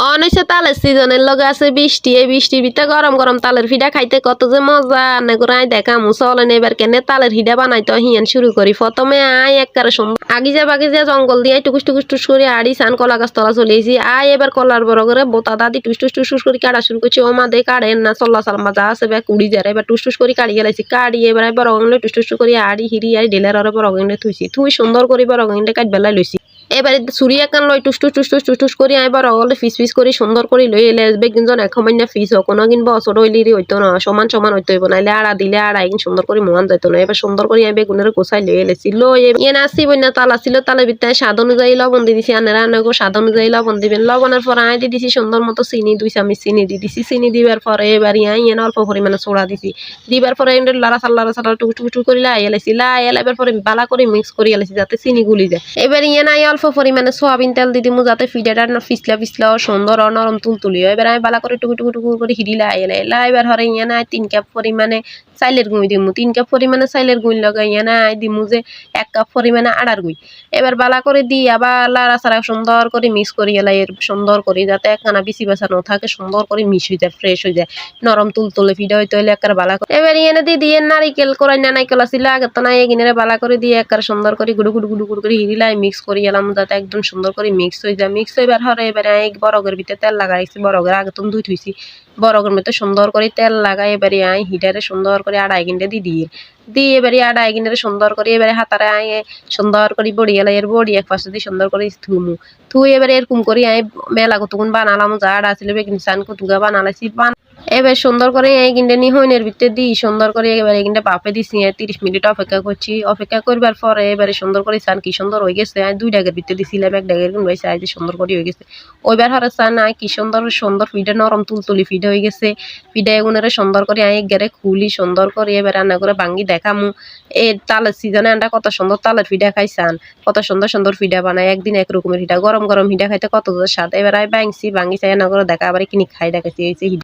অনৈছে তালের সিজনের লগে আছে বৃষ্টি এই বৃষ্টির ভিতরে গরম গরম তালের ফিডা খাইতে কত যে মজা আনে করে আই দেখাম চলেন এবার কেনে তালের ফিডা বানাইতে হিয়ান শুরু করি প্রথমে আই একবারে সুন্দর আগিজা জঙ্গল দিয়ে টুকুস টুকুস টুস করে আড়ি সান কলা গাছ তলা চলেছি আই এবার কলার বড় করে বোতা দাদি টুস টুস টুস করে কাটা শুরু করছি ও মা দে কাড়েন না চল্লা সালমা যা আছে ব্যাগ কুড়ি যারে এবার টুস টুস করে কাড়ি গেলাইছি কাড়ি এবার বড় গঙ্গলে টুস টুস করে আড়ি হিরি আই ডেলার আর বড় গঙ্গলে থুইছি থুই সুন্দর করে বড় গঙ্গলে কাট বেলা লইছি এবারে ছুরি একান লই টুস টুস টুস টুস টুস টুস করে আইবার অগলে ফিস ফিস করে সুন্দর করে লই এলে বেগিন জন এক মাইনা ফিস হোক কোনো কিনবো ছোট হইলি হইতো না সমান সমান হইতে হইব নাইলে আড়া দিলে আড়া কিন সুন্দর করে মহান যাইতো না এবার সুন্দর করে আমি বেগুনের গোছাই লই এলেছি লই ইয়ে নাসি বইনা তালা ছিল তালের ভিতরে স্বাদ অনুযায়ী লবণ দিয়ে দিছি আনেরা আনেগো স্বাদ অনুযায়ী লবণ দিবেন লবণের পর আই দিয়ে দিছি সুন্দর মতো চিনি 2 চামচ চিনি দিয়ে দিছি চিনি দিবার পরে এবার ইয়ে অল্প পরিমাণে সোডা দিছি দিবার পরে লাড়া সাল্লা টুক টুক টুক করে লাই এলেছি লাই এলাবার পরে বালা করে মিক্স করে এলেছি যাতে চিনি গুলি যায় এবার ইয়ে নাই অল্প পরিমাণে সোয়াবিন তেল দিয়ে দিমু যাতে ফিডাটা পিছলা পিছলা সুন্দর নরম তুলতুলি এবার আমি বালা করে টুকু টুকু টুকু করে হিরি লাই এবার হরে ইয়ে নাই 3 কাপ পরিমাণে চাইলের গুঁড়ি দিমু 3 কাপ পরিমাণে চাইলের গুঁড়ি লগাই ইয়ে নাই দিমু যে 1 কাপ পরিমাণে আড়ার গুঁড়ি এবার বালা করে দিই আবার লাড়া সারা সুন্দর করে মিক্স করি এলাই সুন্দর করে যাতে একখানা বিচি বাছা না থাকে সুন্দর করে মিক্স হয়ে যায় ফ্রেশ হয়ে যায় নরম তুলতুলে ফিডা হইতে হইলে একবার বালা করে এবার ইয়ে দিয়ে নারিকেল করাই না নারিকেল আসিল আগে তো না এগিনারে বালা করে দিয়ে একবার সুন্দর করে গুড়ু গুড়ু গুড়ু গুড়ু করে হিরিলাই মিক্স করি এলাম যাতে একদম সুন্দর করে মিক্স হয়ে যায় মিক্স হইবার হরে এবারে এক বরগের ভিতরে তেল লাগাইছি বরগের আগে তুমি ধুই থুইছি বরগের মধ্যে সুন্দর করে তেল লাগাই এবারে আই হিটারে সুন্দর করে আড়াই ঘন্টা দিয়ে এবারে আড়াই ঘন্টা সুন্দর করে এবারে হাতারে আই সুন্দর করে বড়ি এলাই এর বড়ি এক পাশে দিয়ে সুন্দর করে থুই এবারে এরকম করি আই মেলা কতক্ষণ বানালাম যা আড়া ছিল বেকিং চান কতুগা বানালাইছি এবার সুন্দর করে এই গিন্ডে নিহনের ভিতরে দিই সুন্দর করে এবার এই গিন্ডে বাপে দিছি 30 মিনিট অপেক্ষা করছি অপেক্ষা করবার পরে এবারে সুন্দর করে চান কি সুন্দর হয়ে গেছে আমি 2 ডাগের ভিতরে দিছিলাম 1 ডাগের গুণ হয়েছে আজ সুন্দর করে হয়ে গেছে ওইবার হরে চান আই কি সুন্দর সুন্দর ফিডে নরম তুলতুলি ফিডে হয়ে গেছে ফিডে এগুনের সুন্দর করে আই গেরে খুলি সুন্দর করে এবার রান্না করে ভাঙ্গি দেখামু এই তালের সিজনে আমরা কত সুন্দর তালের ফিডা খাইছান কত সুন্দর সুন্দর ফিডা বানায় একদিন এক রকমের ফিডা গরম গরম ফিডা খাইতে কত স্বাদ এবার আই ভাঙছি চাই না করে দেখা আবার কিনি খাই দেখাচ্ছি